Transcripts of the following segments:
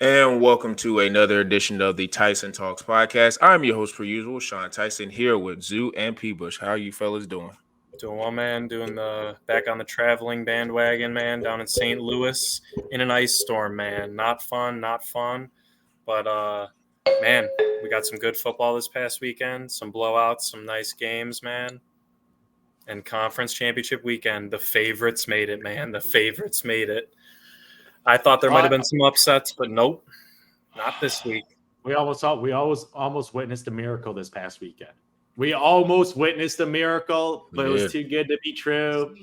And welcome to another edition of the Tyson Talks podcast. I'm your host, per usual, Sean Tyson, here with Zoo and P. Bush. How are you fellas doing? Doing well, man. Doing the back on the traveling bandwagon, man. Down in St. Louis in an ice storm, man. Not fun, not fun. But man, we got some good football this past weekend. Some blowouts, some nice games, man. And conference championship weekend, the favorites made it, man. The favorites made it. I thought there might have been some upsets, but nope, not this week. We almost witnessed a miracle this past weekend. We almost witnessed a miracle, but it was too good to be true.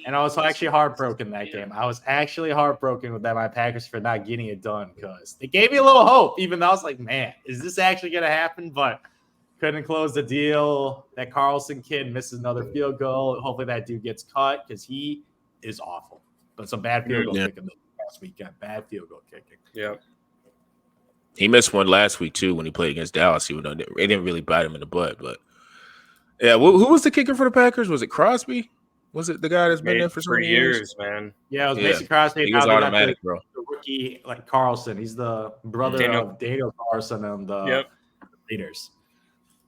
And I was actually heartbroken that game. I was actually heartbroken with that my Packers for not getting it done because they gave me a little hope, even though I was like, man, is this actually going to happen? But couldn't close the deal. That Carlson kid misses another field goal. Hopefully that dude gets cut because he is awful. But some bad field goal kicking this past weekend. Bad field goal kicking. Yeah. He missed one last week, too, when he played against Dallas. It didn't really bite him in the butt. But, yeah, who was the kicker for the Packers? Was it Crosby? Was it the guy that's been there for so many years, man? Yeah, it was Mason Crosby. He was automatic, bro. The rookie, like Carlson. He's the brother of Daniel Carlson and the leaders.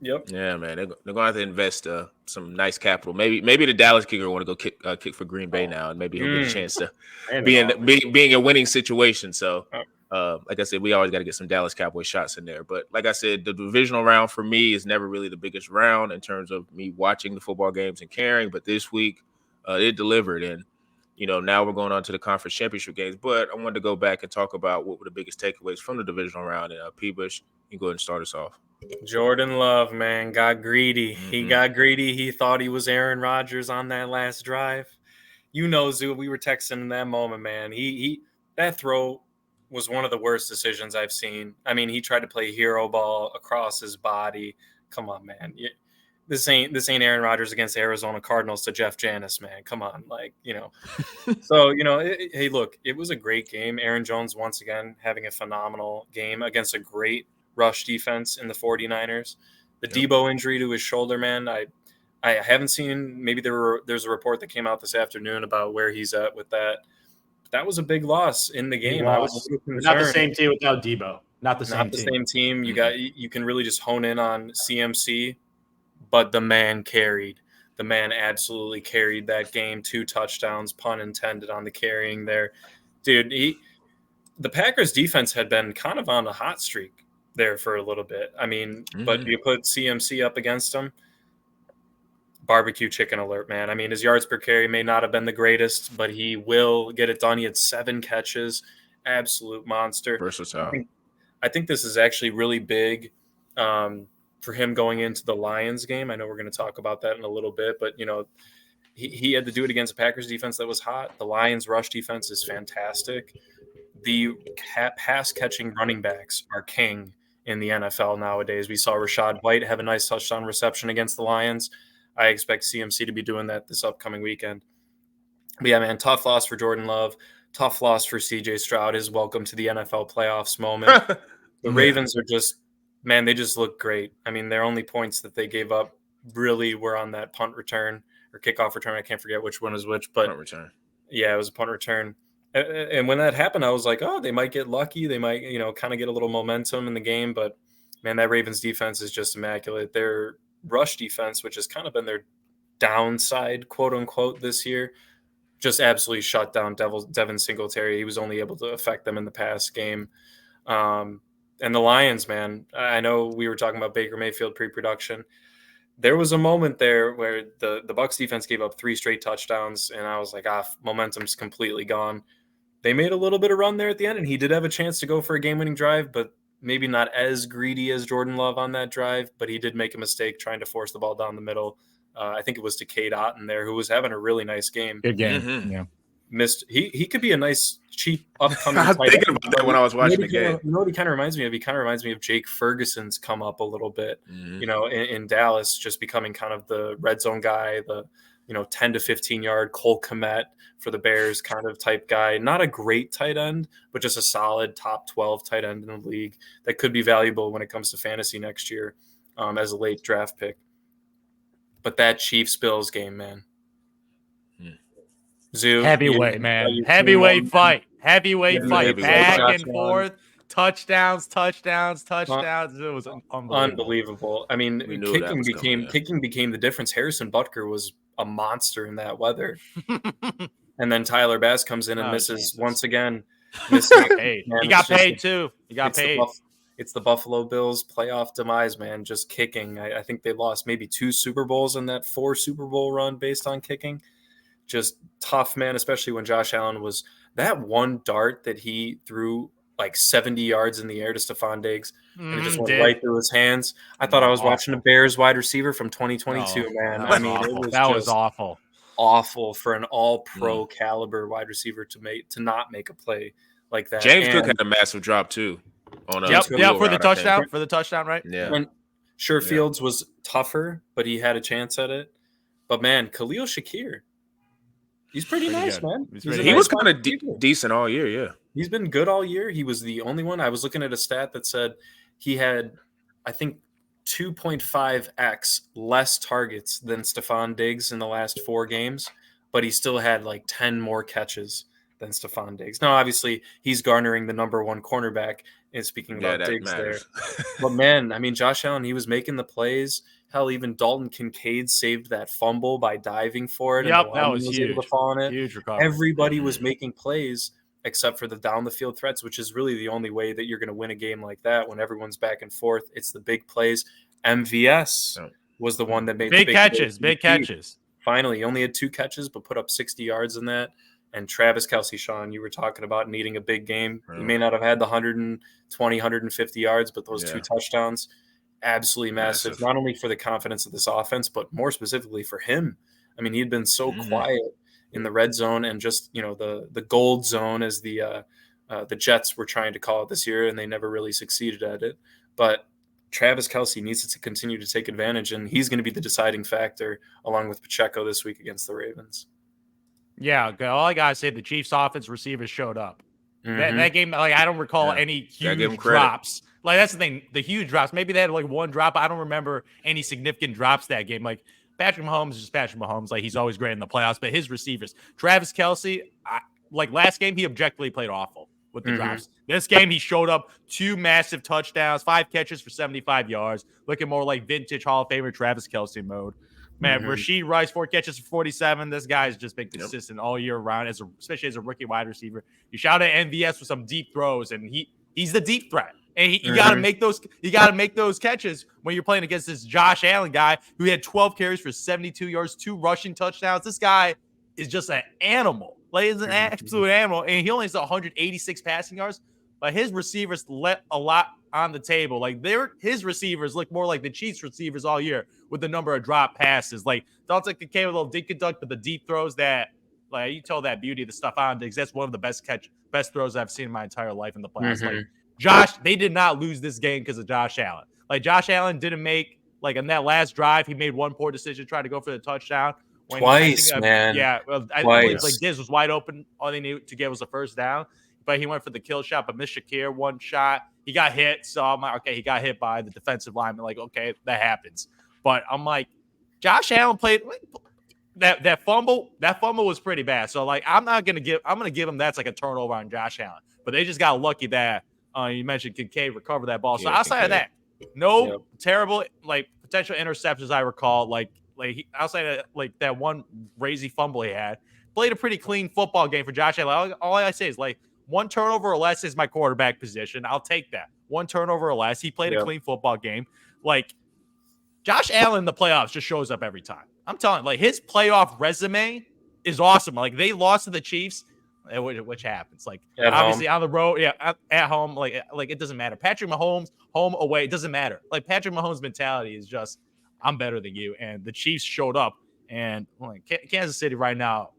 Yep. Yeah, man. They're going to have to invest some nice capital. Maybe the Dallas kicker want to go kick for Green Bay now, and maybe he'll get a chance to be in a winning situation. So, like I said, we always got to get some Dallas Cowboys shots in there. But like I said, the divisional round for me is never really the biggest round in terms of me watching the football games and caring. But this week, it delivered. And, now we're going on to the conference championship games. But I wanted to go back and talk about what were the biggest takeaways from the divisional round. And P. Bush, you go ahead and start us off. Jordan Love, man, got greedy. Mm-hmm. He got greedy. He thought he was Aaron Rodgers on that last drive. Zoo, we were texting in that moment, man. That throw was one of the worst decisions I've seen. I mean, he tried to play hero ball across his body. Come on, man. This ain't Aaron Rodgers against Arizona Cardinals to Jeff Janis, man. Come on, So, hey, look, it was a great game. Aaron Jones, once again, having a phenomenal game against a great rush defense in the 49ers. The Debo injury to his shoulder, man, I haven't seen. Maybe there's a report that came out this afternoon about where he's at with that. That was a big loss in the game. I was not the same team without Debo. Not the same team. You can really just hone in on CMC, but the man carried. The man absolutely carried that game. 2 touchdowns, pun intended, on the carrying there. Dude, the Packers defense had been kind of on a hot streak there for a little bit. I mean, but you put CMC up against him, barbecue chicken alert, man. I mean, his yards per carry may not have been the greatest, but he will get it done. He had 7 catches, absolute monster. Versatile. I think this is actually really big for him going into the Lions game. I know we're going to talk about that in a little bit, but, he had to do it against a Packers defense that was hot. The Lions rush defense is fantastic. The pass-catching running backs are king in the NFL nowadays. We saw Rachaad White have a nice touchdown reception against the Lions. I expect CMC to be doing that this upcoming weekend. But yeah, man, tough loss for Jordan Love. Tough loss for CJ Stroud. His welcome to the NFL playoffs moment. The Ravens are just, man, they just look great. I mean, their only points that they gave up really were on that punt return or kickoff return. I can't forget which one is which, but punt return. Yeah, it was a punt return. And when that happened, I was like, oh, they might get lucky. They might, kind of get a little momentum in the game. But, man, that Ravens defense is just immaculate. Their rush defense, which has kind of been their downside, quote unquote, this year, just absolutely shut down Devin Singletary. He was only able to affect them in the pass game. And the Lions, man, I know we were talking about Baker Mayfield pre-production. There was a moment there where the Bucs defense gave up 3 straight touchdowns, and I was like, momentum's completely gone. They made a little bit of run there at the end, and he did have a chance to go for a game-winning drive, but maybe not as greedy as Jordan Love on that drive, but he did make a mistake trying to force the ball down the middle. I think it was to Cade Otton there, who was having a really nice game. Good game, yeah. Missed. He could be a nice, cheap, upcoming I was thinking about that when I was watching the game. You know what he kind of reminds me of? He kind of reminds me of Jake Ferguson's come up a little bit, in Dallas, just becoming kind of the red zone guy, the 10 to 15 yard Cole Kmet for the Bears kind of type guy. Not a great tight end, but just a solid top 12 tight end in the league that could be valuable when it comes to fantasy next year as a late draft pick. But that Chiefs-Bills game, man. Zoo, heavyweight, man. Heavyweight fight. Heavyweight fight, back Josh and forth, touchdowns. It was unbelievable. I mean, We knew that was coming, kicking became the difference. Harrison Butker was a monster in that weather. And then Tyler Bass comes in and misses once again. He got paid too. He got paid. It's the Buffalo Bills playoff demise, man. Just kicking. I think they lost maybe 2 Super Bowls in that 4 Super Bowl run based on kicking. Just tough, man, especially when Josh Allen was that one dart that he threw like 70 yards in the air to Stephon Diggs, and it just went right through his hands. I thought I was watching a Bears wide receiver from 2022, man. I mean, that was awful. Awful for an all-pro caliber wide receiver to not make a play like that. James Cook had a massive drop too. For the touchdown. For the touchdown, right? Yeah. And Fields was tougher, but he had a chance at it. But man, Khalil Shakir, he's pretty nice, man. He was kind of decent all year. Yeah, he's been good all year. He was the only one. I was looking at a stat that said he had, I think, 2.5x less targets than Stephon Diggs in the last 4 games, but he still had like 10 more catches than Stephon Diggs. Now, obviously, he's garnering the number 1 cornerback. And speaking about Diggs matters. there, but man, I mean, Josh Allen, he was making the plays. Hell, even Dalton Kincaid saved that fumble by diving for it. Yep, that was huge. Able to fall on it. Huge recovery. Everybody was making plays except for the down the field threats, which is really the only way that you're going to win a game like that when everyone's back and forth. It's the big plays. MVS was the one that made big catches. Big catches. Finally, he only had 2 catches, but put up 60 yards in that. And Travis Kelce, Sean, you were talking about needing a big game. He may not have had the 120, 150 yards, but those 2 touchdowns, absolutely massive, not only for the confidence of this offense, but more specifically for him. I mean, he'd been so quiet in the red zone and just, the gold zone, as the Jets were trying to call it this year, and they never really succeeded at it. But Travis Kelce needs to continue to take advantage, and he's going to be the deciding factor along with Pacheco this week against the Ravens. Yeah, all I gotta say, the Chiefs' offense receivers showed up. That game, like, I don't recall any huge drops. Like, that's the thing, the huge drops. Maybe they had like 1 drop. I don't remember any significant drops that game. Like, Patrick Mahomes is just Patrick Mahomes. Like, he's always great in the playoffs. But his receivers, Travis Kelce, like last game, he objectively played awful with the drops. This game, he showed up 2 massive touchdowns, 5 catches for 75 yards, looking more like vintage Hall of Famer Travis Kelce mode. Man, Rashee Rice, 4 catches for 47. This guy's just been consistent all year round, especially as a rookie wide receiver. You shout at MVS with some deep throws, and he's the deep threat. And you gotta make those. You gotta make those catches when you're playing against this Josh Allen guy who had 12 carries for 72 yards, 2 rushing touchdowns. This guy is just an animal. Like, he's an absolute animal, and he only has 186 passing yards. But his receivers let a lot on the table. Like, his receivers look more like the Chiefs receivers all year with the number of drop passes. Like, Dalton Kincaid with a little dink and dunk, but the deep throws that, like, you told that beauty of the stuff on Diggs. That's one of the best throws I've seen in my entire life in the playoffs. Like, they did not lose this game because of Josh Allen. Like, Josh Allen didn't make, like, in that last drive, he made 1 poor decision, trying to go for the touchdown. Twice, man. Yeah, well, I believe like Diggs was wide open. All they needed to get was a first down. But he went for the kill shot, but missed Shakir 1 shot. He got hit, so I'm like, okay, he got hit by the defensive lineman. Like, okay, that happens. But I'm like, Josh Allen played that fumble. That fumble was pretty bad. So, like, I'm gonna give him that's like a turnover on Josh Allen. But they just got lucky that you mentioned Kincaid recovered that ball. So outside of that, no terrible like potential interceptions I recall. Like outside of like that one crazy fumble he had, played a pretty clean football game for Josh Allen. All I say is, like, 1 turnover or less is my quarterback position. I'll take that. 1 turnover or less. He played a clean football game. Like, Josh Allen in the playoffs just shows up every time. I'm telling you, like, his playoff resume is awesome. Like, they lost to the Chiefs, which happens. Like, obviously on the road, at home, like it doesn't matter. Patrick Mahomes, home, away, it doesn't matter. Like, Patrick Mahomes' mentality is just, I'm better than you. And the Chiefs showed up. And like, Kansas City right now,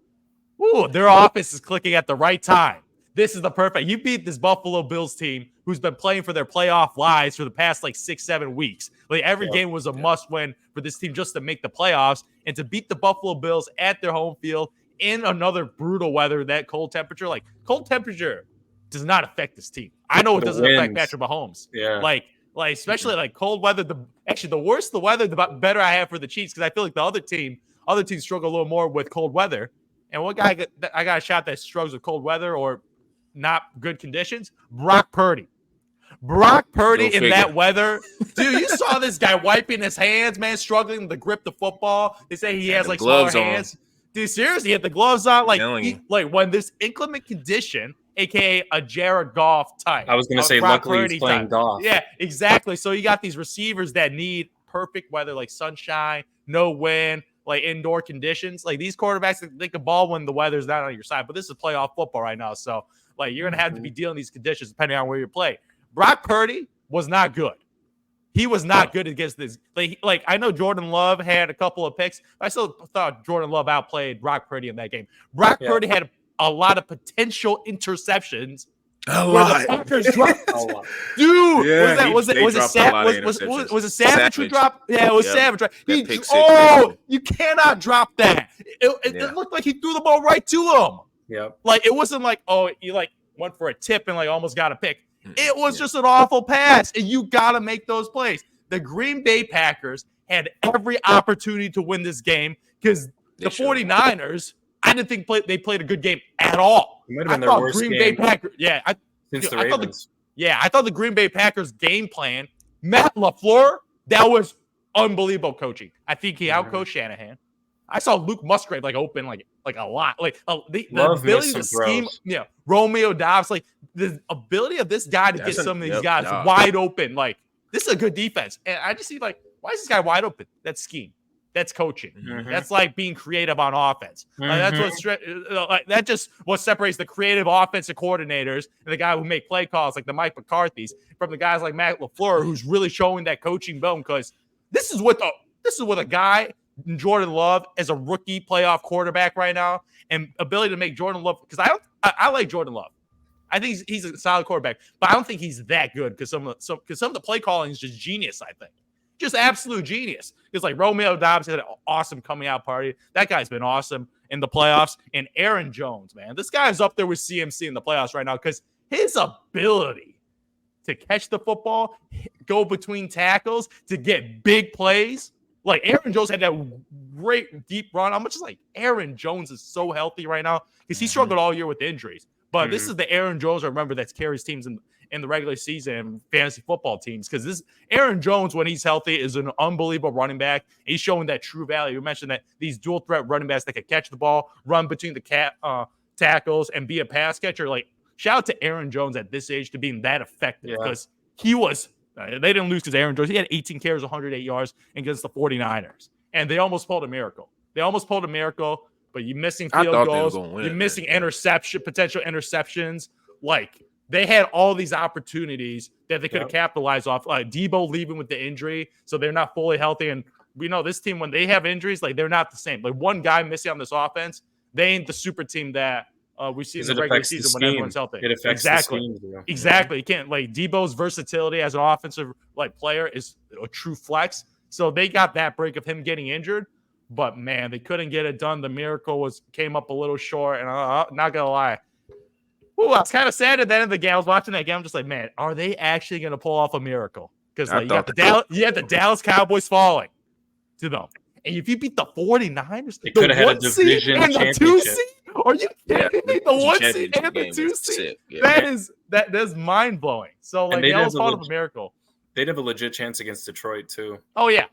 their offense is clicking at the right time. This is the perfect. You beat this Buffalo Bills team who's been playing for their playoff lives for the past like 6-7 weeks. Like, every game was a must win for this team just to make the playoffs, and to beat the Buffalo Bills at their home field in another brutal weather, that cold temperature. Like, cold temperature does not affect this team. I know it doesn't affect Patrick Mahomes. Yeah. Like especially like cold weather. The worse the weather, the better I have for the Chiefs, because I feel like the other teams struggle a little more with cold weather. And one guy I got a shot that struggles with cold weather, or not good conditions? Brock Purdy. Brock Purdy in that weather. Dude, you saw this guy wiping his hands, man, struggling to grip the football. They say he has like smaller hands. Dude, seriously, he had the gloves on. Like when this inclement condition, aka a Jared Goff type. I was going to say, luckily he's playing golf. Yeah, exactly. So you got these receivers that need perfect weather, like sunshine, no wind, like indoor conditions. Like these quarterbacks, they can ball when the weather's not on your side. But this is playoff football right now. So like you're going to have to be dealing these conditions depending on where you play. Brock Purdy was not good. He was not good against this. Like I know Jordan Love had a couple of picks. I still thought Jordan Love outplayed Brock Purdy in that game. Brock Purdy had a lot of potential interceptions. A lot. The Packers dropped. Dude, was it Savage who dropped? Yeah, it was Savage. Right? You cannot drop that. It looked like he threw the ball right to him. Yeah. Like it wasn't like, he like went for a tip and like almost got a pick. It was just an awful pass, and you got to make those plays. The Green Bay Packers had every opportunity to win this game because the 49ers, I didn't think they played a good game at all. It might have been their worst Green game Bay Packers, since the Ravens. I thought the Green Bay Packers game plan, Matt LaFleur, that was unbelievable coaching. I think he outcoached Shanahan. I saw Luke Musgrave open like a lot. The ability to scheme, Romeo Dobbs, the ability of this guy to get some of these guys wide open. Like this is a good defense. And I just see why is this guy wide open? That's scheme. That's coaching. Mm-hmm. That's like being creative on offense. That's what separates the creative offensive coordinators and the guy who make play calls like the Mike McCarthy's from the guys like Matt LaFleur, who's really showing that coaching bone. Because this is what a guy Jordan Love as a rookie playoff quarterback right now, and ability to make Jordan Love, because I like Jordan Love. I think he's a solid quarterback, but I don't think he's that good because some of the play calling is just genius. I think just absolute genius. Because like Romeo Dobbs had an awesome coming out party. That guy's been awesome in the playoffs. And Aaron Jones, man, this guy's up there with CMC in the playoffs right now because his ability to catch the football, go between tackles, to get big plays. Like Aaron Jones had that great deep run. I'm just like, Aaron Jones is so healthy right now because he struggled all year with injuries. But this is the Aaron Jones I remember that carries teams in the regular season and fantasy football teams, because this Aaron Jones, when he's healthy, is an unbelievable running back. He's showing that true value. You mentioned that these dual threat running backs that can catch the ball, run between the tackles, and be a pass catcher. Like, shout out to Aaron Jones at this age to being that effective, because he was. They didn't lose because Aaron Jones, he had 18 carries, 108 yards against the 49ers. And they almost pulled a miracle. But you're missing field goals. You're missing potential interceptions. Like, they had all these opportunities that they could have capitalized off. Debo leaving with the injury, so they're not fully healthy. And we know this team, when they have injuries, like, they're not the same. Like, one guy missing on this offense, they ain't the super team that we see in the regular season when everyone's healthy. It affects the scheme. Exactly. You can't, like, Debo's versatility as an offensive player is a true flex. So they got that break of him getting injured, but man, they couldn't get it done. The miracle came up a little short, and I'm not gonna lie. Ooh, I was kind of sad at the end of the game. I was watching that game. I'm just like, man, are they actually gonna pull off a miracle? Because you have the Dallas Cowboys falling to them. And if you beat the 49ers, they could have had a division championship. Are you kidding me? The 1 seed and the 2 seed. That's mind blowing. So like, they almost called it a miracle. They'd have a legit chance against Detroit too. Oh yeah,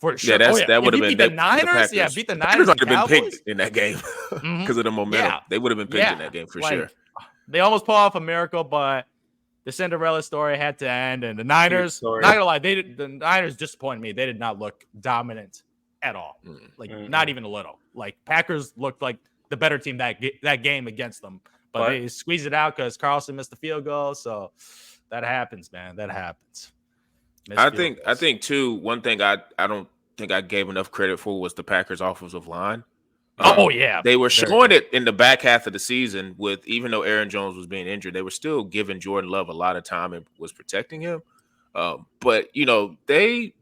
for sure. Yeah, that would have been the Niners. Beat the Niners. Would have been picked in that game because of the momentum. Yeah. They would have been picked in that game for sure. They almost pulled off a miracle, but the Cinderella story had to end, and the Niners. Not gonna lie, the Niners disappointed me. They did not look dominant at all. Not even a little. Like, Packers looked like the better team that game against them, but they squeezed it out because Carlson missed the field goal. So. That happens, man. That happens. I think too, one thing I don't think I gave enough credit for was the Packers' offensive line. They were showing it in the back half of the season with, even though Aaron Jones was being injured, they were still giving Jordan Love a lot of time and was protecting him. But they,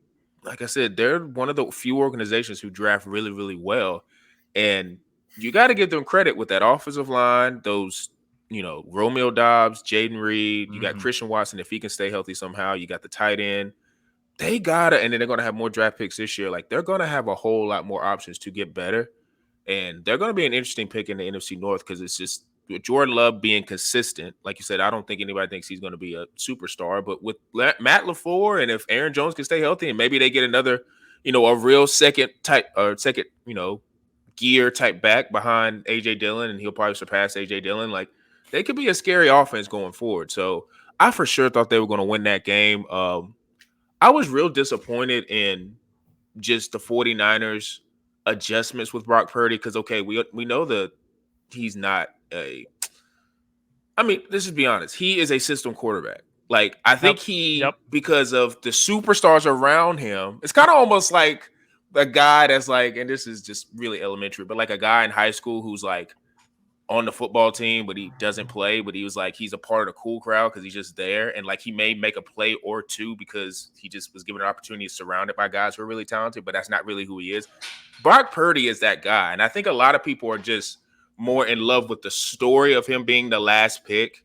like I said, they're one of the few organizations who draft really, really well, and you got to give them credit with that offensive line. Those. Romeo Dobbs, Jaden Reed, you got Christian Watson, if he can stay healthy somehow, you got the tight end. And then they're going to have more draft picks this year. Like, they're going to have a whole lot more options to get better. And they're going to be an interesting pick in the NFC North because it's just, Jordan Love being consistent, like you said, I don't think anybody thinks he's going to be a superstar. But with Matt LaFleur, and if Aaron Jones can stay healthy, and maybe they get another, a real second gear type back behind AJ Dillon, and he'll probably surpass AJ Dillon. Like, they could be a scary offense going forward. So I for sure thought they were going to win that game. I was real disappointed in just the 49ers adjustments with Brock Purdy because, okay, we know that he's not let's just be honest. He is a system quarterback. Like, I think because of the superstars around him, it's kind of almost like a guy that's like, and this is just really elementary, but like a guy in high school who's like on the football team, but he doesn't play, but he was like, he's a part of the cool crowd because he's just there. And like, he may make a play or two because he just was given an opportunity, surrounded by guys who are really talented, but that's not really who he is. Brock Purdy is that guy. And I think a lot of people are just more in love with the story of him being the last pick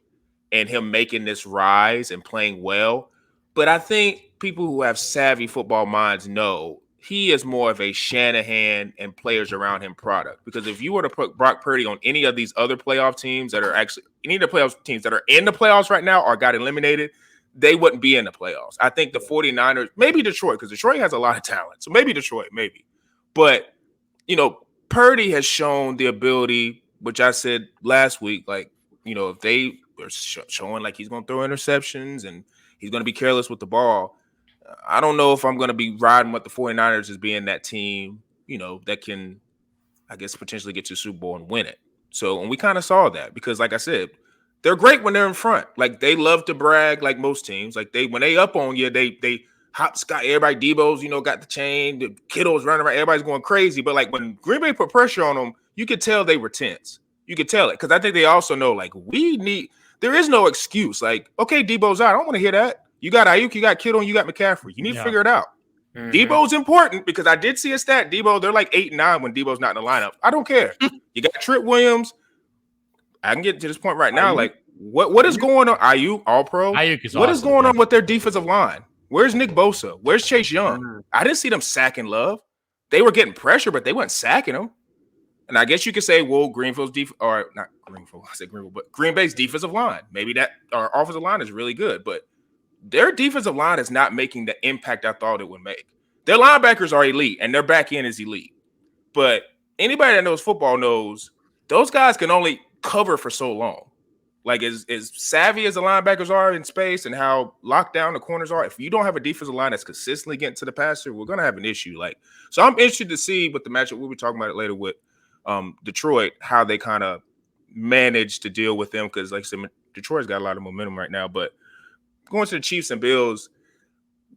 and him making this rise and playing well. But I think people who have savvy football minds know he is more of a Shanahan and players around him product. Because if you were to put Brock Purdy on any of these other playoff teams that are actually any of the playoff teams that are in the playoffs right now or got eliminated, they wouldn't be in the playoffs. I think the 49ers, maybe Detroit, because Detroit has a lot of talent. So maybe Detroit, maybe. But, Purdy has shown the ability, which I said last week, like, if they are showing like he's going to throw interceptions and he's going to be careless with the ball, I don't know if I'm going to be riding with the 49ers as being that team, that can, I guess, potentially get to the Super Bowl and win it. So, and we kind of saw that because, like I said, they're great when they're in front. Like, they love to brag like most teams. Like, when they up on you, they hopscotch. Everybody, Debo's, got the chain. The Kittle's running around. Everybody's going crazy. But, like, when Green Bay put pressure on them, you could tell they were tense. You could tell it because I think they also know, like, there is no excuse. Like, okay, Debo's out. I don't want to hear that. You got Ayuk, you got Kittle, and you got McCaffrey. You need to figure it out. Mm-hmm. Debo's important because I did see a stat. Debo, they're like 8-9 when Debo's not in the lineup. I don't care. You got Trent Williams. I can get to this point right now. Ayuk. Like, what is going on? Ayuk, all pro. Ayuk is what awesome, is going on with their defensive line? Where's Nick Bosa? Where's Chase Young? Mm-hmm. I didn't see them sacking Love. They were getting pressure, but they weren't sacking him. And I guess you could say, well, Green Bay's defensive line. Maybe that our offensive line is really good, but their defensive line is not making the impact I thought it would make. Their linebackers are elite, and their back end is elite. But anybody that knows football knows those guys can only cover for so long. Like, as savvy as the linebackers are in space and how locked down the corners are, if you don't have a defensive line that's consistently getting to the passer, we're going to have an issue. Like, so I'm interested to see with the matchup. We'll be talking about it later with Detroit, how they kind of manage to deal with them. Because, like I said, Detroit's got a lot of momentum right now. But going to the Chiefs and Bills,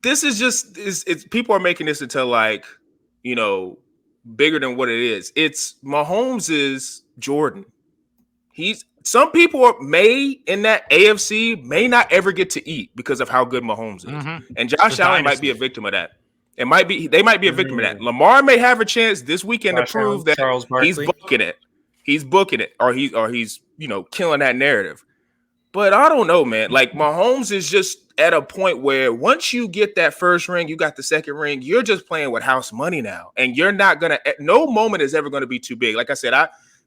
this is just it's people are making this into like, bigger than what it is. It's Mahomes is Jordan. Some people may in that AFC may not ever get to eat because of how good Mahomes is. Mm-hmm. And Josh Allen might be a victim of that. They might be a victim of that. Lamar may have a chance this weekend to prove that he's booking it. He's booking it, or he's killing that narrative. But I don't know, man. Like, Mahomes is just at a point where once you get that first ring, you got the second ring, you're just playing with house money now. And you're not going to – no moment is ever going to be too big. Like I said,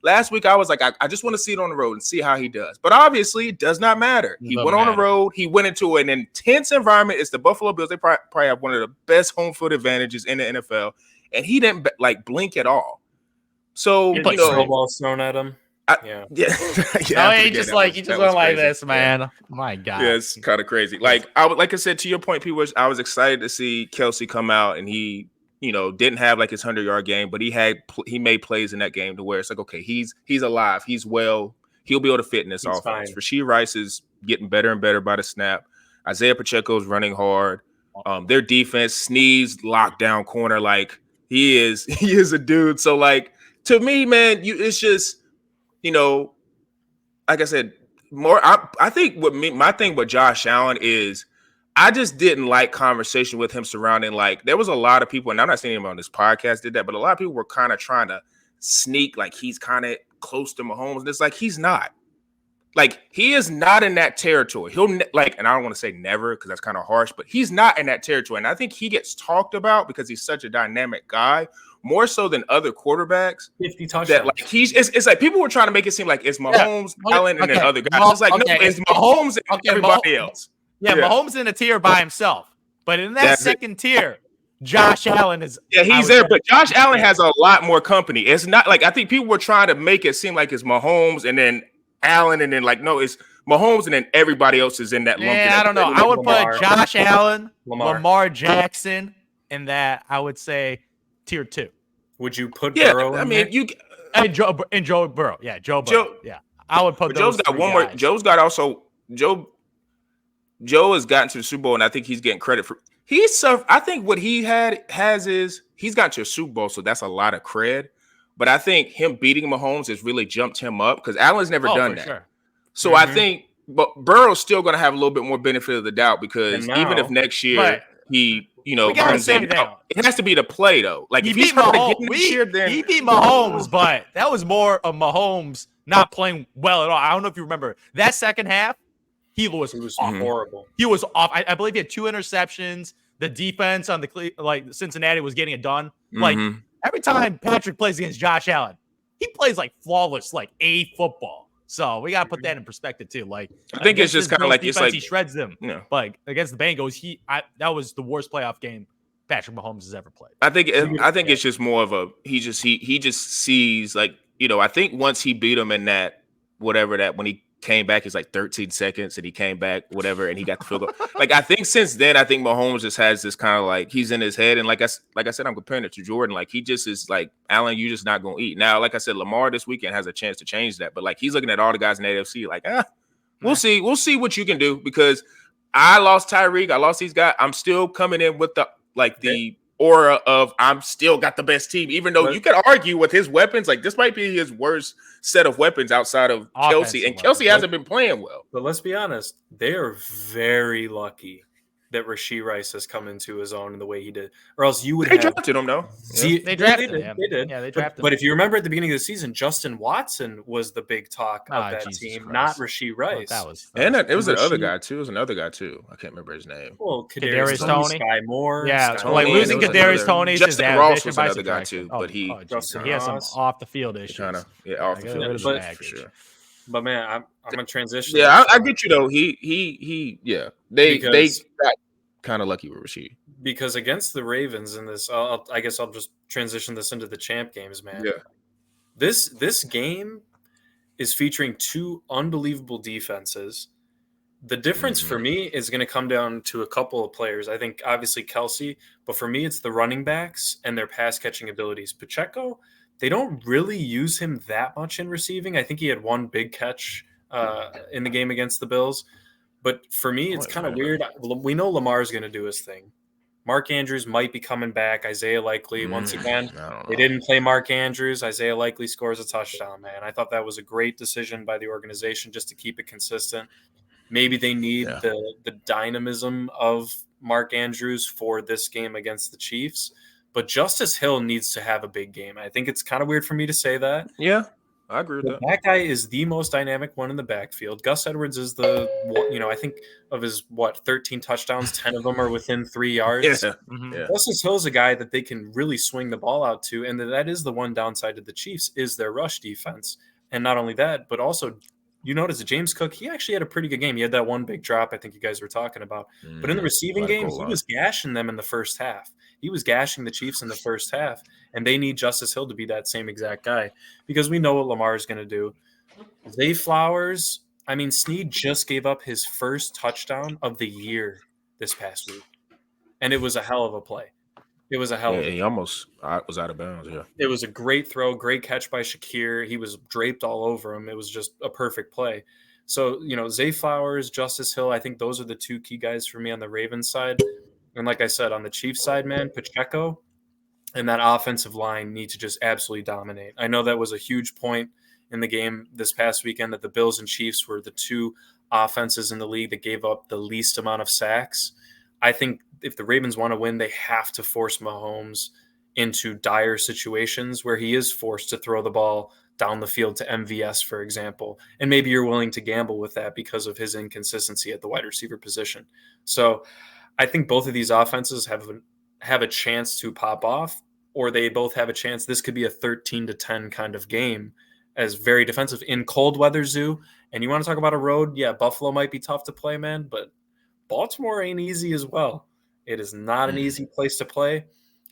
last week I was like, I just want to see it on the road and see how he does. But obviously, it does not matter. He went on the road. He went into an intense environment. It's the Buffalo Bills. They probably have one of the best home field advantages in the NFL. And he didn't, blink at all. So, snowballs thrown at him. Yeah. He just went like this, man. My God. Yeah, it's kind of crazy. Like I said, to your point, I was excited to see Kelsey come out, and he, didn't have like his 100-yard game, but he made plays in that game to where it's like, okay, he's alive, he's well, he'll be able to fit in this offense. Rashee Rice is getting better and better by the snap. Isaiah Pacheco's running hard. Their defense, Sneeze, lockdown corner, like he is a dude. So like, to me, man, it's just. Like I said, more. I think my thing with Josh Allen is I just didn't like conversation with him surrounding, like, there was a lot of people, and I'm not saying anyone on this podcast did that, but a lot of people were kind of trying to sneak like he's kind of close to Mahomes. And it's like, he's not. like he is not in that territory. He'll and I don't want to say never because that's kind of harsh, but he's not in that territory. And I think he gets talked about because he's such a dynamic guy, more so than other quarterbacks. 50 touchdowns. That like it's like people were trying to make it seem like it's Mahomes, Allen, and then other guys. It's like no, it's Mahomes and everybody else. Yeah, Mahomes in a tier by himself, but in that second tier, Josh Allen is. Yeah, he's there, but Josh Allen has a lot more company. It's not like I think people were trying to make it seem like it's Mahomes and then Allen, and then like no, it's Mahomes, and then everybody else is in that lump. Yeah, I don't know. I would put Josh Allen, Lamar Jackson in that. I would say tier 2. Would you put Burrow? I mean, you and Joe Burrow. Yeah, Joe Burrow. Yeah, I would put. Joe's got one more. Joe's got also Joe has gotten to the Super Bowl, and I think he's getting credit for. I think what he has is he's gotten to a Super Bowl, so that's a lot of cred. But I think him beating Mahomes has really jumped him up because Allen's never done that. Sure. So I think, but Burrow's still going to have a little bit more benefit of the doubt because even if next year he, comes in, it has to be the play though. Like if he's trying to get this year, then he beat Mahomes, but that was more of Mahomes not playing well at all. I don't know if you remember that second half. He was horrible. He was off. I believe he had 2 interceptions. The defense on Cincinnati was getting it done. Like every time Patrick plays against Josh Allen, he plays like flawless, like A football. So we gotta put that in perspective too. Like I think it's just kind of like defense, it's like he shreds them. Yeah. But against the Bengals, that was the worst playoff game Patrick Mahomes has ever played. I think it's just more of a he just sees like I think once he beat him in that when he came back, it's like 13 seconds and he came back, whatever, and he got the field goal. Like I think since then, I think Mahomes just has this kind of like he's in his head, and like I said, I'm comparing it to Jordan. Like he just is like Allen, you just not gonna eat. Now, like I said, Lamar this weekend has a chance to change that, but like he's looking at all the guys in the AFC, like we'll see what you can do because I lost Tyreek, I lost these guys. I'm still coming in with the aura of I'm still got the best team, even though you could argue with his weapons. Like this might be his worst set of weapons outside of Kelsey, and Kelsey hasn't been playing well. But let's be honest, they are very lucky that Rashee Rice has come into his own in the way he did, or else you would. They drafted him though. They drafted him. They did. Yeah, they drafted him. But if you remember at the beginning of the season, Justin Watson was the big talk of that team, Christ. Not Rashee Rice. It was another guy too. It was another guy too. I can't remember his name. Well, Kadarius Toney, Sky Moore. Yeah, like losing Kadarius Toney. Justin Ross was another guy too, but he has some off the field issues. Off the field for sure. But man, I'm gonna transition. Yeah, I get you though. They got kind of lucky with Rashee because against the Ravens in this, I guess I'll just transition this into the champ games, man. Yeah, this game is featuring 2 unbelievable defenses. The difference for me is going to come down to a couple of players. I think obviously Kelsey, but for me it's the running backs and their pass catching abilities. Pacheco, they don't really use him that much in receiving. I think he had 1 big catch in the game against the Bills. But for me, it's kind of weird. We know Lamar's going to do his thing. Mark Andrews might be coming back. Isaiah Likely, once again, they didn't play Mark Andrews. Isaiah Likely scores a touchdown, man. I thought that was a great decision by the organization just to keep it consistent. Maybe they need the dynamism of Mark Andrews for this game against the Chiefs. But Justice Hill needs to have a big game. I think it's kind of weird for me to say that. Yeah. I agree with that. That guy is the most dynamic one in the backfield. Gus Edwards is I think of his 13 touchdowns, 10 of them are within 3 yards. Yeah. Yeah. Justice Hill's a guy that they can really swing the ball out to, and that is the one downside to the Chiefs is their rush defense. And not only that, but also you notice that James Cook, he actually had a pretty good game. He had that 1 big drop I think you guys were talking about. But in the receiving game, he was gashing them in the first half. He was gashing the Chiefs in the first half, and they need Justice Hill to be that same exact guy because we know what Lamar is going to do. Zay Flowers, Snead just gave up his first touchdown of the year this past week, and it was a hell of a play. It was a hell of a play. He almost was out of bounds, yeah. It was a great throw, great catch by Shakir. He was draped all over him. It was just a perfect play. So, Zay Flowers, Justice Hill, I think those are the 2 key guys for me on the Ravens side. And like I said, on the Chiefs side, man, Pacheco and that offensive line need to just absolutely dominate. I know that was a huge point in the game this past weekend that the Bills and Chiefs were the 2 offenses in the league that gave up the least amount of sacks. I think if the Ravens want to win, they have to force Mahomes into dire situations where he is forced to throw the ball down the field to MVS, for example. And maybe you're willing to gamble with that because of his inconsistency at the wide receiver position. So I think both of these offenses have a chance to pop off, or they both have a chance. This could be a 13-10 kind of game, as very defensive in cold weather zoo. And you want to talk about a road? Yeah, Buffalo might be tough to play, man, but Baltimore ain't easy as well. It is not an easy place to play.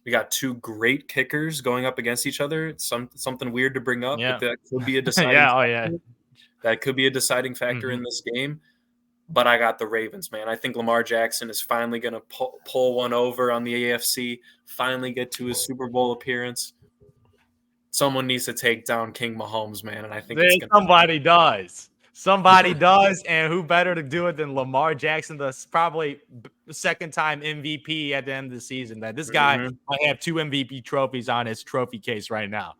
We got two great kickers going up against each other. It's something weird to bring up, but that could be a deciding that could be a deciding factor in this game. But I got the Ravens, man. I think Lamar Jackson is finally going to pull one over on the AFC, finally get to his Super Bowl appearance. Someone needs to take down King Mahomes, man, and I think somebody does. Somebody does, and who better to do it than Lamar Jackson, the probably second-time MVP at the end of the season. That this guy might have 2 MVP trophies on his trophy case right now.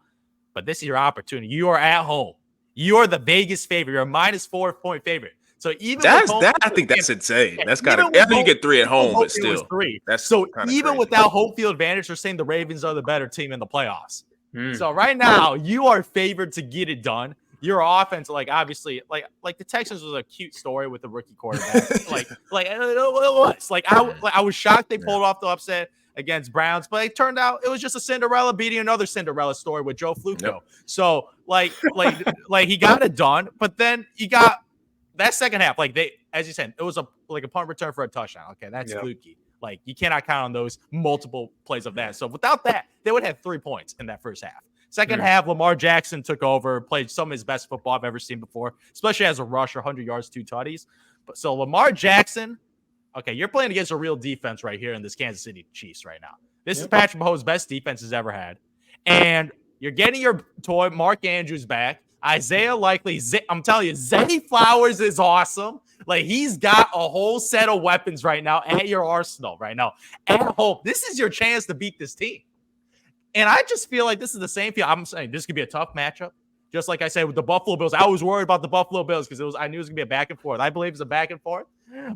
But this is your opportunity. You are at home. You are the Vegas favorite. You're a -4-point favorite. So even I think that's insane. That's got to. After you get 3 at home, but still, 3. That's so even crazy. Without home field advantage, they're saying the Ravens are the better team in the playoffs. So right now, you are favored to get it done. Your offense, obviously, like the Texans was a cute story with the rookie quarterback. it was I was shocked they pulled off the upset against Browns, but it turned out it was just a Cinderella beating another Cinderella story with Joe Flacco. Yep. So he got it done, but then you got that second half, as you said, it was a punt return for a touchdown. Okay, that's fluky. You cannot count on those multiple plays of that. So without that, they would have 3 points in that first half. Second half, Lamar Jackson took over, played some of his best football I've ever seen before, especially as a rusher, 100 yards, 2 tutties. But so Lamar Jackson, okay, you're playing against a real defense right here in this Kansas City Chiefs right now. This is Patrick Mahomes' best defense he's ever had. And you're getting your toy, Mark Andrews, back. Isaiah Likely, I'm telling you, Zay Flowers is awesome. He's got a whole set of weapons right now at your arsenal right now. At home, this is your chance to beat this team. And I just feel like this is the same feel. I'm saying this could be a tough matchup. Just like I said with the Buffalo Bills, I was worried about the Buffalo Bills because I knew it was gonna be a back and forth. I believe it's a back and forth.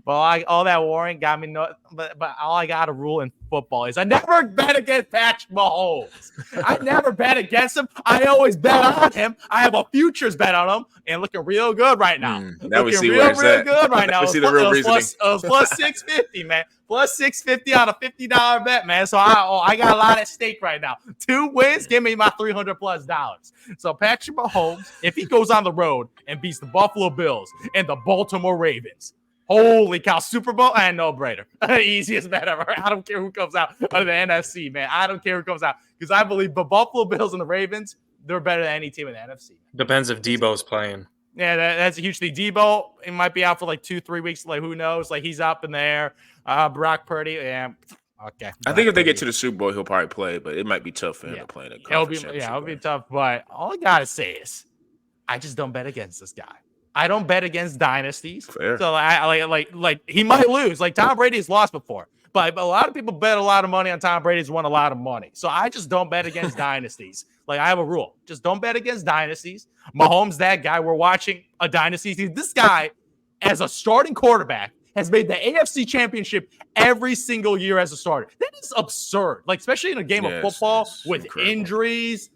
But all that worrying got me. But all I got to rule in football is I never bet against Patrick Mahomes. I never bet against him. I always bet on him. I have a futures bet on him, and looking real good right now. Now we see where it's at. Good right now. We see the real reasoning. It was plus 650, man. Plus 650 on a $50 bet, man. So I got a lot at stake right now. 2 wins, give me my $300+. So Patrick Mahomes, if he goes on the road and beats the Buffalo Bills and the Baltimore Ravens, holy cow, Super Bowl and no-brainer. Easiest bet ever. I don't care who comes out of the NFC, man. I don't care who comes out because I believe the Buffalo Bills and the Ravens, they're better than any team in the NFC. Depends if Debo's playing. Yeah, that's a huge thing. Debo, he might be out for 2-3 weeks. Who knows? He's up in there. Brock Purdy, yeah. Okay. I think if they get to the Super Bowl, he'll probably play, but it might be tough for him to play in a conference championship. It'll be tough. But all I gotta say is, I just don't bet against this guy. I don't bet against dynasties. Fair. So I he might lose. Tom Brady has lost before. But a lot of people bet a lot of money on Tom Brady's won a lot of money. So I just don't bet against dynasties. I have a rule. Just don't bet against dynasties. Mahomes, that guy. We're watching a dynasty. This guy, as a starting quarterback, has made the AFC Championship every single year as a starter. That is absurd. Especially in a game of football with injuries,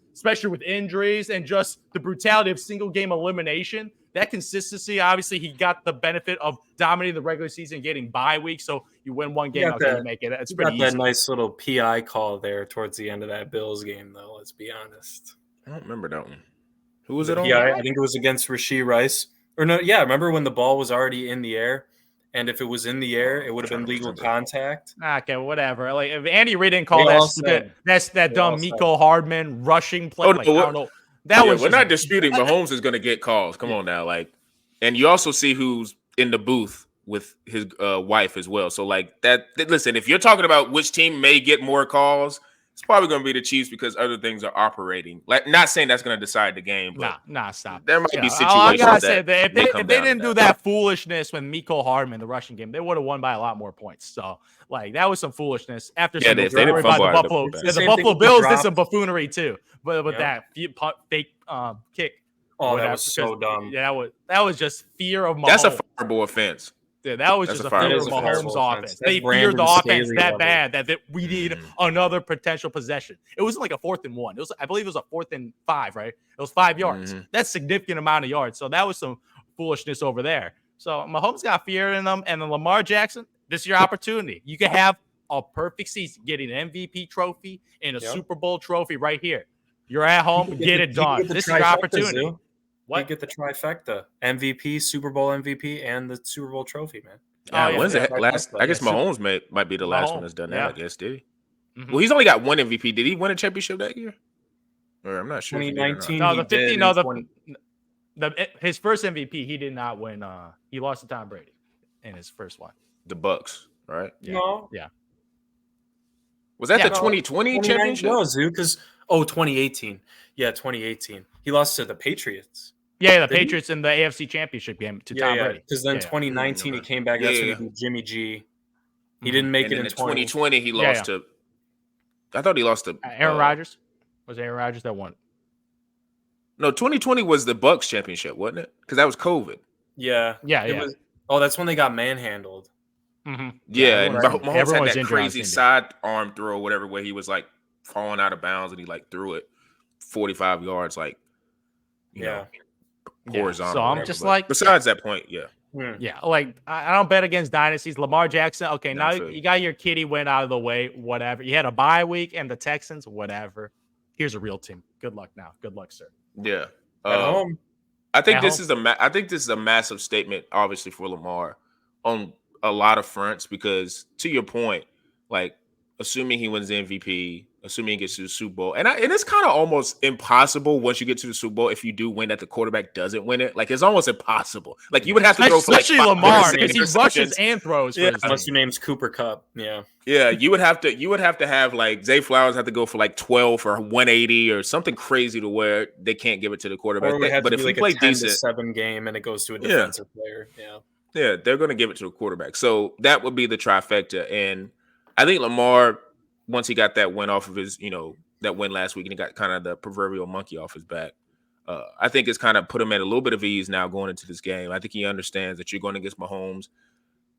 and just the brutality of single game elimination. That consistency, obviously, he got the benefit of dominating the regular season, getting bye weeks. So you win one game, you make it. It's pretty easy. That nice little PI call there towards the end of that Bills game, though. Let's be honest. I don't remember that one. Who was it on? Yeah, I think it was against Rashee Rice. Or no, yeah, remember when the ball was already in the air? And if it was in the air, it would have been legal contact. Okay, whatever. If Andy Reid didn't call that dumb Miko Hardman rushing play, I don't know. We're not disputing Mahomes is going to get calls. Come on now, and you also see who's in the booth with his wife as well. So that. Listen, if you're talking about which team may get more calls, it's probably going to be the Chiefs because other things are operating. Not saying that's going to decide the game, but stop. There might be situations. I gotta say, if they didn't do that foolishness with Miko Hardman, the rushing game, they would have won by a lot more points. So that was some foolishness. After some they didn't fumble the Buffalo, the Buffalo Bills did some buffoonery too, but with that fake kick. Oh, that was so dumb. Yeah, that was just fear of Mahomes. That's a fireable offense. Dude, that was That's just a a fear fireworks of Mahomes' offense. offense. That's They Brandon feared the offense Staley that level. bad that we need another potential possession. It wasn't like a 4th and 1. It was, I believe, it was a 4th and 5. Right? It was 5 yards. That's a significant amount of yards. So that was some foolishness over there. So Mahomes got fear in them, and then Lamar Jackson. This is your opportunity. You can have a perfect season, getting an MVP trophy and a Super Bowl trophy right here. You're at home, get it done. This is your opportunity. Zoo. What? You get the trifecta: MVP, Super Bowl MVP, and the Super Bowl trophy, man. Yeah, when's the last? I guess Mahomes might be the last one that's done that. I guess did he? Well, he's only got one MVP. Did he win a championship that year? Or I'm not sure. 2019. No, the 50. No, his first MVP. He did not win. He lost to Tom Brady in his first one. The Bucks, right? Yeah. No. Yeah. Was that the 2020 championship? No, Zoo, because 2018. Yeah, 2018. He lost to the Patriots. Yeah, the Patriots in the AFC Championship game to Tom Brady. Because then 2019 he came back. That's when he beat Jimmy G. He didn't make it in 2020. He lost to. I thought he lost to Aaron Rodgers. Was Aaron Rodgers that won? No, 2020 was the Bucks championship, wasn't it? Because that was COVID. Yeah. Yeah. That's when they got manhandled. Mm-hmm. Yeah, and Mahomes had that crazy sidearm throw, whatever, where he was like falling out of bounds and he like threw it 45 yards, like you know, horizontal. So I'm just like, besides that point, like I don't bet against dynasties. Lamar Jackson, okay, now you got your kitty went out of the way, whatever. You had a bye week and the Texans, whatever. Here's a real team. Good luck now. Good luck, sir. Yeah. At home. I think this is a massive statement, obviously, for Lamar on a lot of fronts, because to your point, like assuming he wins the MVP, assuming he gets to the Super Bowl, and it's kind of almost impossible once you get to the Super Bowl if you do win that the quarterback doesn't win it. Like it's almost impossible. Like you would have to throw for like Lamar because he rushes and throws. Yeah, unless your name's Cooper Kupp. Yeah, you would have to have like Zay Flowers have to go for like 12 or 180 or something crazy to where they can't give it to the quarterback. But if he plays decent, 10-7 game and it goes to a defensive player, yeah, they're going to give it to a quarterback. So that would be the trifecta. And I think Lamar, once he got that win off of his, that win last week, and he got kind of the proverbial monkey off his back, I think it's kind of put him at a little bit of ease now going into this game. I think he understands that you're going against Mahomes.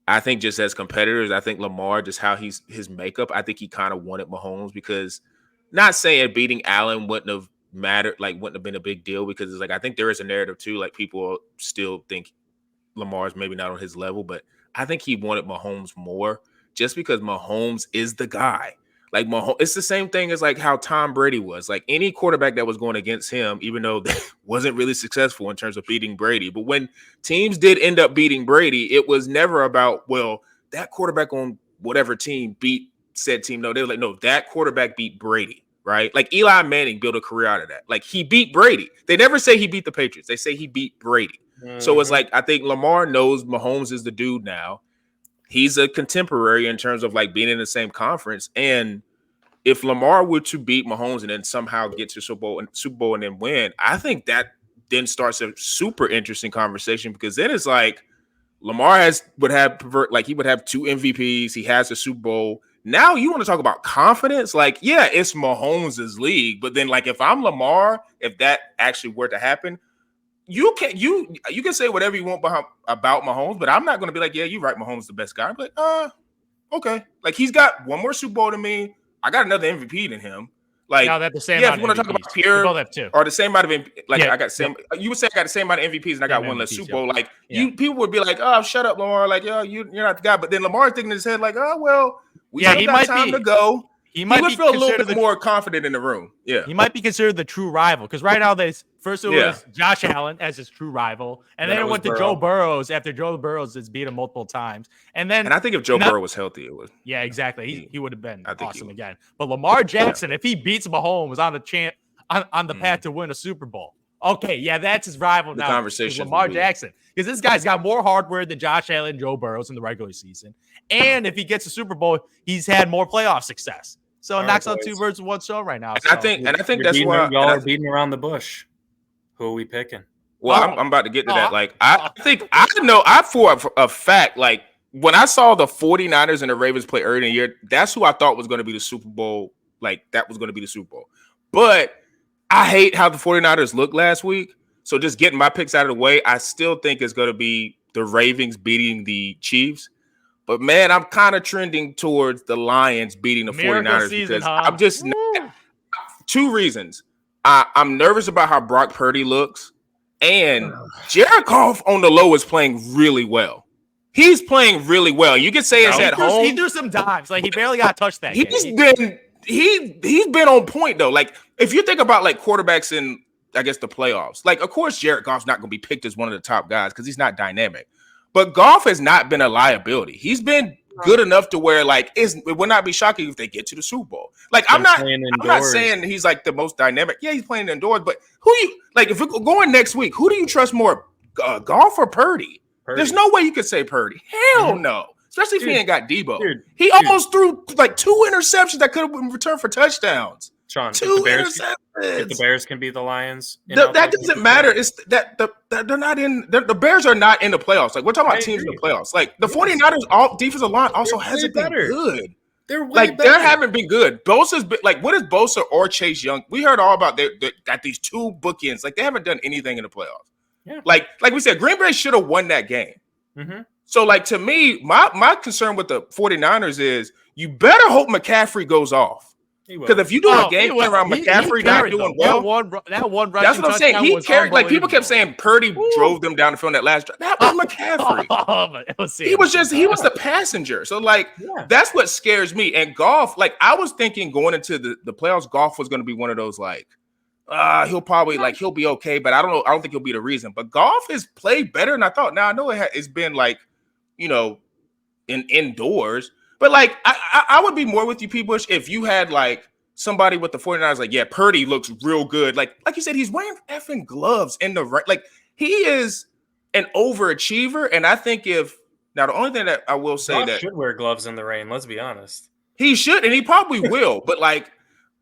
I think just as competitors, I think Lamar, just how his makeup, I think he kind of wanted Mahomes, because not saying beating Allen wouldn't have mattered, like wouldn't have been a big deal, because it's like I think there is a narrative too, like people still think Lamar's maybe not on his level, but I think he wanted Mahomes more just because Mahomes is the guy. Like Mahomes, it's the same thing as like how Tom Brady was. Like any quarterback that was going against him, even though they wasn't really successful in terms of beating Brady. But when teams did end up beating Brady, it was never about, well, that quarterback on whatever team beat said team. No, they were like, no, that quarterback beat Brady, right? Like Eli Manning built a career out of that. Like he beat Brady. They never say he beat the Patriots. They say he beat Brady. So it's like, I think Lamar knows Mahomes is the dude now. He's a contemporary in terms of like being in the same conference. And if Lamar were to beat Mahomes and then somehow get to Super Bowl and then win, I think that then starts a super interesting conversation, because then it's like Lamar would have 2 MVPs. He has a Super Bowl. Now you want to talk about confidence? Like, yeah, it's Mahomes' league. But then like if I'm Lamar, if that actually were to happen, you can say whatever you want about Mahomes, but I'm not going to be like, yeah, you're right, Mahomes is the best guy. I'm like, okay. Like he's got one more Super Bowl than me. I got another MVP than him. Like, now that the same. If you want to talk about pure or the same amount of I got same. You would say I got the same amount of MVPs and I got one less Super Bowl. Like people would be like, oh, shut up, Lamar. Like, you're not the guy. But then Lamar thinking in his head like, oh well, he got time to go. He would feel a little bit more confident in the room. Yeah. He might be considered the true rival, because right now first it was Josh Allen as his true rival, and then it went to Joe Burrows after Joe Burrows has beat him multiple times. And I think if Joe Burrow was healthy, it would. Yeah, exactly. He would have been awesome again. But Lamar Jackson, if he beats Mahomes on the path to win a Super Bowl, okay, that's his rival now. Conversation Lamar Jackson, because this guy's got more hardware than Josh Allen and Joe Burrows in the regular season, and if he gets a Super Bowl, he's had more playoff success. So it knocks out 2 birds with one stone right now. And I think that's why y'all are beating around the bush. Who are we picking? Well, I'm about to get to that. Like, I think I know for a fact, like when I saw the 49ers and the Ravens play early in the year, that's who I thought was going to be the Super Bowl. Like that was going to be the Super Bowl. But I hate how the 49ers looked last week. So just getting my picks out of the way, I still think it's going to be the Ravens beating the Chiefs. But, man, I'm kind of trending towards the Lions beating the Miracle 49ers season, because I'm just – 2 reasons. I'm nervous about how Brock Purdy looks, and Jared Goff on the low is playing really well. He's playing really well. You could say it's at home. He threw some dimes. Like, he barely got touched that game. He's been on point, though. Like, if you think about, like, quarterbacks in, I guess, the playoffs, like, of course, Jared Goff's not going to be picked as one of the top guys because he's not dynamic. But Goff has not been a liability. He's been good enough to where, like, it would not be shocking if they get to the Super Bowl. Like, I'm not saying he's, like, the most dynamic. Yeah, he's playing indoors. But if we're going next week, who do you trust more, Goff or Purdy? There's no way you could say Purdy. Hell no. Especially if he ain't got Debo. He almost threw like 2 interceptions that could have been returned for touchdowns. Sean, 2 interceptions. If the Bears can beat the Lions, that doesn't matter. It's that they're not in. The Bears are not in the playoffs. Like, we're talking about teams in the playoffs. Like the 49ers, all defensive line also hasn't been good. They're they haven't been good. Bosa's been like, what is Bosa or Chase Young? We heard all about they got these 2 bookends. Like, they haven't done anything in the playoffs. Yeah. Like we said, Green Bay should have won that game. Mm-hmm. So, like, to me, my concern with the 49ers is you better hope McCaffrey goes off. Because if you do a game plan around McCaffrey not doing well, that one that's what I'm saying. He carried. Like, people kept saying Purdy drove them down the field in that last drive. That was McCaffrey. He was the passenger. So, like, that's what scares me. And Goff, like, I was thinking going into the playoffs, Goff was going to be one of those, like, he'll probably he'll be okay, but I don't know. I don't think he'll be the reason. But Goff has played better than I thought. Now I know it's been like, indoors, but like I would be more with you, people, if you had like somebody with the 49ers, like, yeah, Purdy looks real good. Like you said, he's wearing effing gloves in the right. Like, he is an overachiever, and I think the only thing that I will say Goff that should wear gloves in the rain. Let's be honest. He should, and he probably will. But like.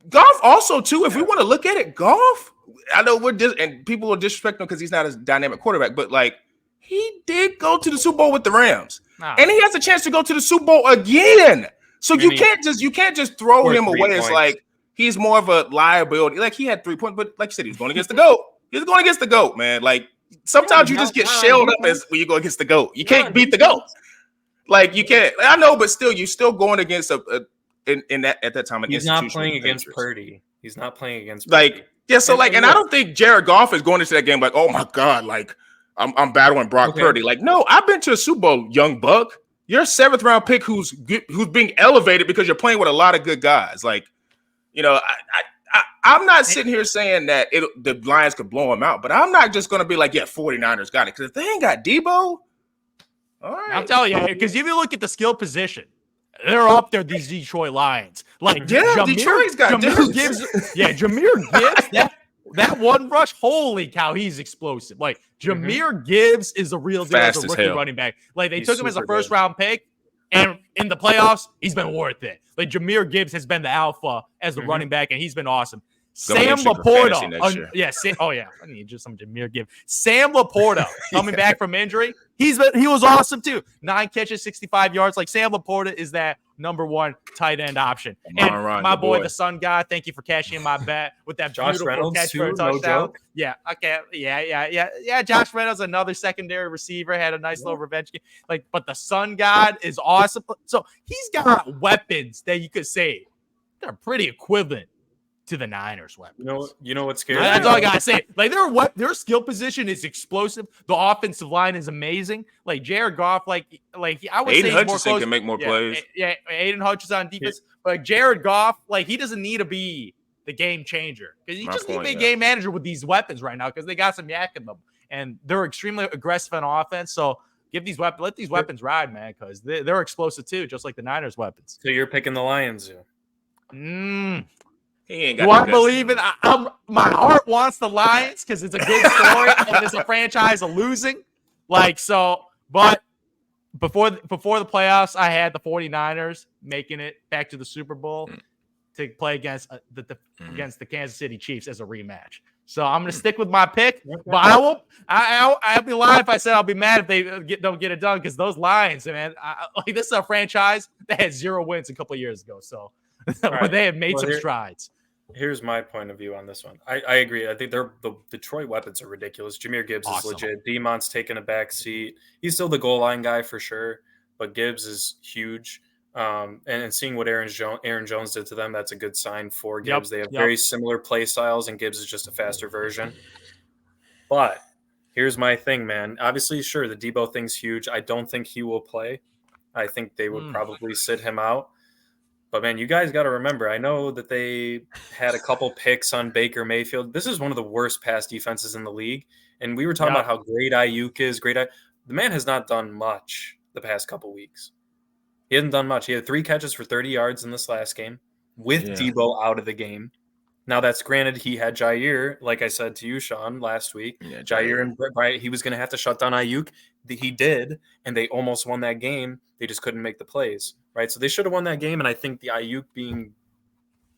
Goff also, too, if we want to look at it, Goff, I know and people will disrespect him because he's not a dynamic quarterback, but like, he did go to the Super Bowl with the Rams. And he has a chance to go to the Super Bowl again. So you can't just throw him away as like he's more of a liability. Like, he had 3 points, but like you said, he was going against the GOAT. He was going against the GOAT, man. Like, sometimes you just get shelled up as when you go against the GOAT. You can't beat the GOAT. Like, you can't. I know, but still, you're still going against at that time, he's not playing against Purdy. He's not playing against Purdy. Like, yeah. So like, and I don't think Jared Goff is going into that game like, oh my god, like I'm battling Brock Purdy. Like, no, I've been to a Super Bowl, young buck. You're a 7th round pick who's being elevated because you're playing with a lot of good guys. Like, I'm not sitting here saying that the Lions could blow him out, but I'm not just going to be like, yeah, 49ers got it, because if they ain't got Debo, all right. I'm telling you, because if you look at the skill position. They're up there, these Detroit Lions. Like, Detroit's got Jahmyr Gibbs. That one rush, holy cow, he's explosive. Like, Jahmyr Gibbs is a real deal as a rookie running back. Like, they took him as a first-round pick, and in the playoffs, he's been worth it. Like, Jahmyr Gibbs has been the alpha as the running back, and he's been awesome. Sam Laporta. I need just some Jahmyr Gibbs. Sam Laporta coming back from injury. He was awesome too. 9 catches, 65 yards. Like, Sam Laporta is that number 1 tight end option. And my boy, the Sun guy, thank you for cashing in my bet with that Josh beautiful Reynolds catch for a touchdown. Yeah. Okay. Yeah. Josh Reynolds, another secondary receiver, had a nice little revenge game. Like, but the Sun God is awesome. So he's got weapons that you could say they're pretty equivalent to the Niners' weapons. You know what's scary? That's all I gotta say. Like, their skill position is explosive. The offensive line is amazing. Like, Jared Goff, like I would say Aiden Hutchinson can make more plays. Yeah, Aiden Hutchinson on defense. But like, Jared Goff, like, he doesn't need to be the game changer, because he just needs to be a game manager with these weapons right now, because they got some yak in them, and they're extremely aggressive on offense. So let these weapons ride, man, because they're explosive too, just like the Niners' weapons. So you're picking the Lions, He ain't got Do I believe it? My heart wants the Lions because it's a good story and it's a franchise of losing. Like, so, but before the playoffs, I had the 49ers making it back to the Super Bowl to play against the Kansas City Chiefs as a rematch. So I'm going to stick with my pick, but I'll be lying if I said I'll be mad if they don't get it done, because those Lions, man, this is a franchise that had 0 wins a couple of years ago. So they have made some strides. Here's my point of view on this one. I agree. I think the Detroit weapons are ridiculous. Jameer Gibbs is legit. Demont's taking a back seat. He's still the goal line guy for sure, but Gibbs is huge. And seeing what Aaron Jones did to them, that's a good sign for Gibbs. They have very similar play styles, and Gibbs is just a faster version. But here's my thing, man. Obviously, sure, the Debo thing's huge. I don't think he will play. I think they would probably sit him out. But, man, you guys got to remember, I know that they had a couple picks on Baker Mayfield. This is one of the worst pass defenses in the league. And we were talking about how great Ayuk is. The man has not done much the past couple weeks. He hasn't done much. He had 3 catches for 30 yards in this last game with Debo out of the game. Now, that's granted he had Jair, like I said to you, Sean, last week. Yeah, Jair and Bryant, he was going to have to shut down Ayuk. He did, and they almost won that game. They just couldn't make the plays, right? So they should have won that game, and I think the Ayuk being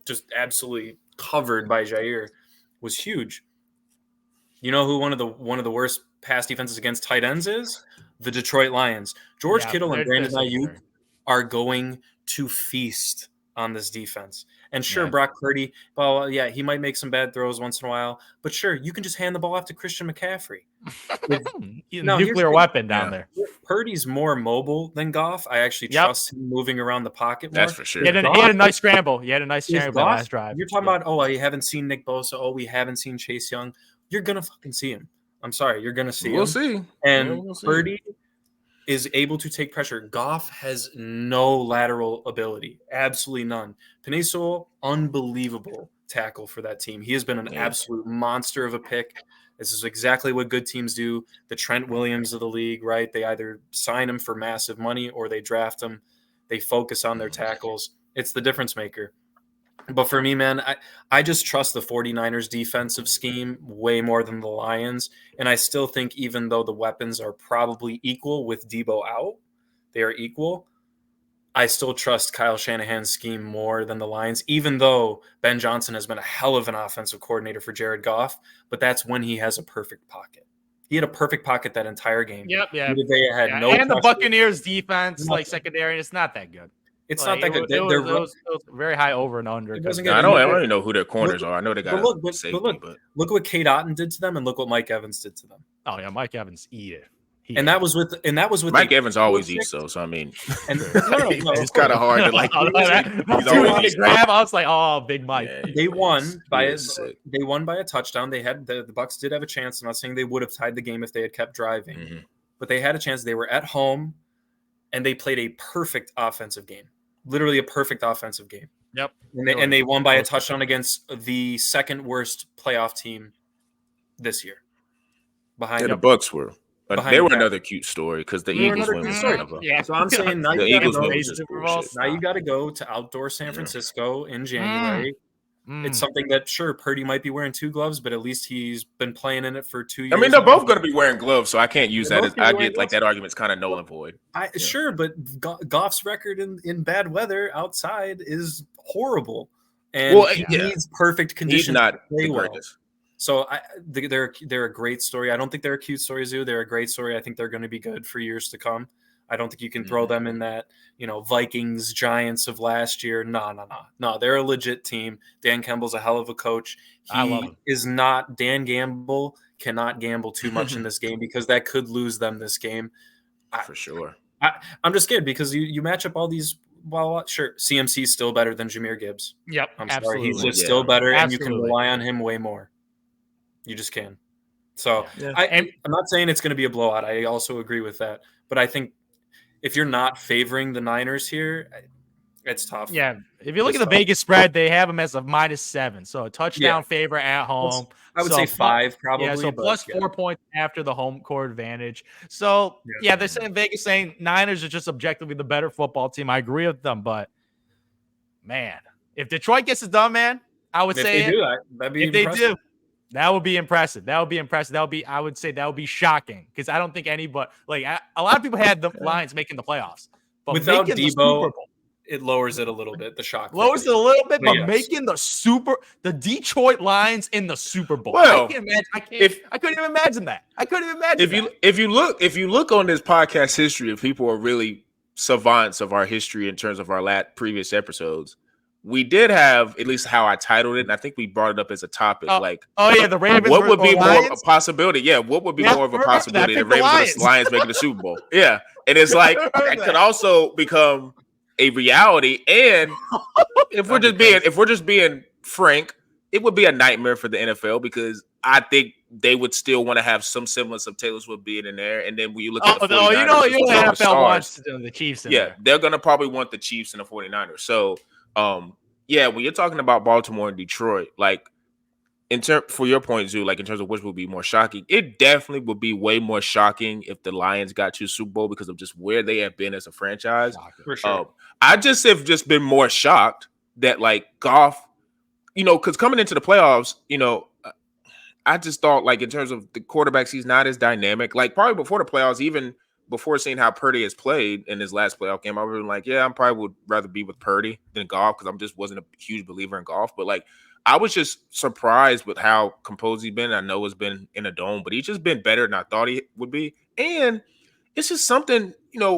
just absolutely covered by Jair was huge. You know who one of the worst pass defenses against tight ends is? The Detroit Lions. George Kittle and Brandon Ayuk are going to feast on this defense. And sure, Brock Purdy, well, yeah, he might make some bad throws once in a while, but sure, you can just hand the ball off to Christian McCaffrey. Nuclear weapon down there. Purdy's more mobile than Goff. I actually trust him moving around the pocket more. That's for sure. He had a nice scramble. He had a nice scramble last drive. You're talking about, you haven't seen Nick Bosa. We haven't seen Chase Young. You're going to fucking see him. I'm sorry. You're going to see him. We'll see. And Purdy is able to take pressure. Goff has no lateral ability. Absolutely none. Penei Sewell, unbelievable tackle for that team. He has been an absolute monster of a pick. This is exactly what good teams do. The Trent Williams of the league, right? They either sign him for massive money or they draft him. They focus on their tackles. It's the difference maker. But for me, man, I just trust the 49ers defensive scheme way more than the Lions. And I still think even though the weapons are probably equal with Debo out, they are equal, I still trust Kyle Shanahan's scheme more than the Lions, even though Ben Johnson has been a hell of an offensive coordinator for Jared Goff. But that's when he has a perfect pocket. He had a perfect pocket that entire game. Yep, yeah. And the Buccaneers defense, secondary, it's not that good. It's not that good. It was very high over and under. I don't really know who their corners are. I know they got safety. Look what Kate Otten did to them, and look what Mike Evans did to them. Oh yeah, Mike Evans eat it. That was with Mike Evans always eats so I mean, and it's kind of hard to like. He's always grab. I was like, oh, big Mike. Yeah, they won by a touchdown. They had the Bucs did have a chance. I'm not saying they would have tied the game if they had kept driving, but they had a chance. They were at home, and they played a perfect offensive game. Literally a perfect offensive game. Yep. And they won by a touchdown against the second worst playoff team this year. Behind the Bucs were. They were another cute story because the Eagles went. So I'm saying now the Eagles you got to go to outdoor San Francisco in January. It's something that, sure, Purdy might be wearing 2 gloves, but at least he's been playing in it for 2 years. I mean, they're both going to be wearing gloves, so I can't use that. I get like that argument's kind of null and void. Sure, but Goff's record in bad weather outside is horrible, and he needs perfect conditions. He's not to play the well. greatest. So they're a great story. I don't think they're a cute story, Zoo. They're a great story. I think they're going to be good for years to come. I don't think you can throw them in that, Vikings, Giants of last year. No. They're a legit team. Dan Campbell's a hell of a coach. I love him. Dan Gamble cannot gamble too much in this game because that could lose them this game. For sure. I'm just scared because you match up all these. Well, sure, CMC is still better than Jameer Gibbs. Yep, I'm sorry. He's just still better, and you can rely on him way more. You just can. So I'm not saying it's going to be a blowout. I also agree with that. But I think if you're not favoring the Niners here, it's tough. Yeah. If you look at the Vegas spread, they have them as a -7. So a touchdown favor at home. I would say 5 probably. Yeah, so plus 4 points after the home court advantage. So, they're saying Vegas saying Niners are just objectively the better football team. I agree with them. But, man, if Detroit gets it done, man, I would say that'd be impressive. That would be impressive. I would say that would be shocking because I don't think anybody a lot of people had the Lions making the playoffs, but without Debo, it lowers it a little bit. The shock lowers it a little bit, but making the Detroit Lions in the Super Bowl. Well, I couldn't even imagine that. If you look on this podcast history, if people are really savants of our history in terms of our previous episodes, we did have, at least how I titled it, and I think we brought it up as a topic. The Ravens. What would be more Lions? of a possibility? Yeah, what would be more of a possibility? The Ravens or the Lions making the Super Bowl? Yeah, and it's like that could also become a reality. And if we're just being frank, it would be a nightmare for the NFL because I think they would still want to have some semblance of Taylor Swift being in there. And then when you look at the 49ers, the NFL wants the Chiefs in there. They're going to probably want the Chiefs and the 49ers. So, when you're talking about Baltimore and Detroit, like for your point, Zoo, like in terms of which would be more shocking, it definitely would be way more shocking if the Lions got to Super Bowl because of just where they have been as a franchise. For sure. I just have just been more shocked that like Goff, because coming into the playoffs, I just thought like in terms of the quarterbacks, he's not as dynamic. Like probably before the playoffs, even before seeing how Purdy has played in his last playoff game, I was like, I probably would rather be with Purdy than Goff because I just wasn't a huge believer in Goff. But like, I was just surprised with how composed he's been. I know it's been in a dome, but he's just been better than I thought he would be. And it's just something,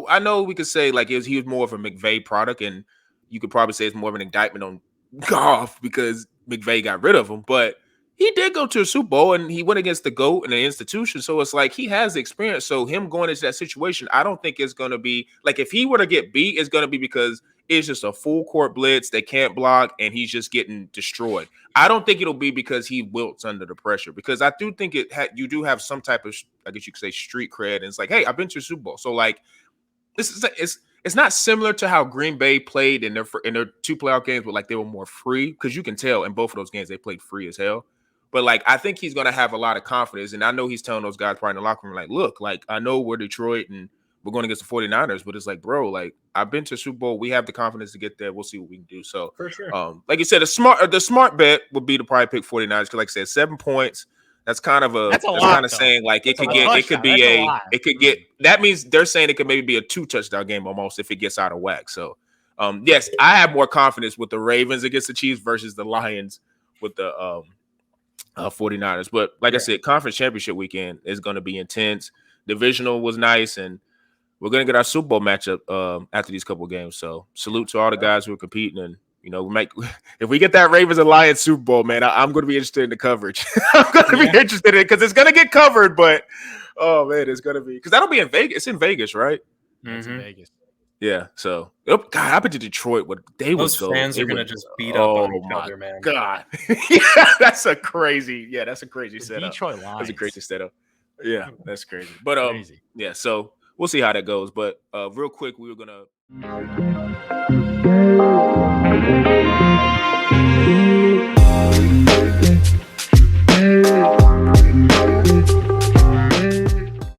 I know we could say like he was more of a McVay product, and you could probably say it's more of an indictment on Goff because McVay got rid of him, but he did go to a Super Bowl and he went against the GOAT in an institution. So it's like he has the experience. So him going into that situation, I don't think it's going to be like if he were to get beat, it's going to be because it's just a full court blitz. They can't block and he's just getting destroyed. I don't think it'll be because he wilts under the pressure because I do think you do have some type of, I guess you could say, street cred. And it's like, hey, I've been to a Super Bowl. So like it's not similar to how Green Bay played in their 2 playoff games, but like they were more free because you can tell in both of those games they played free as hell. But like I think he's gonna have a lot of confidence, and I know he's telling those guys probably in the locker room like, look, like I know we're Detroit and we're going against the 49ers, but it's like, bro, like I've been to Super Bowl, we have the confidence to get there. We'll see what we can do. So for sure, like you said, the smart bet would be to probably pick 49ers because, like I said, 7 points. That's kind of saying like that means they're saying it could maybe be a 2 touchdown game almost if it gets out of whack. So yes, I have more confidence with the Ravens against the Chiefs versus the Lions with the 49ers. But like I said, conference championship weekend is going to be intense. Divisional was nice, and we're going to get our Super Bowl matchup after these couple of games. So salute to all the guys who are competing, and if we get that Ravens and Lions Super Bowl, man, I'm going to be interested in the coverage. I'm going to be interested in it because it's going to get covered. But oh man, it's going to be because that'll be in Vegas. It's in Vegas, right? It's in Vegas. Yeah. So God, I bet you Detroit those fans are going to just beat up on each other, man. God, that's a crazy setup. Detroit Lions. That's a crazy setup. Yeah, that's crazy. But yeah, so we'll see how that goes. But real quick, we were gonna.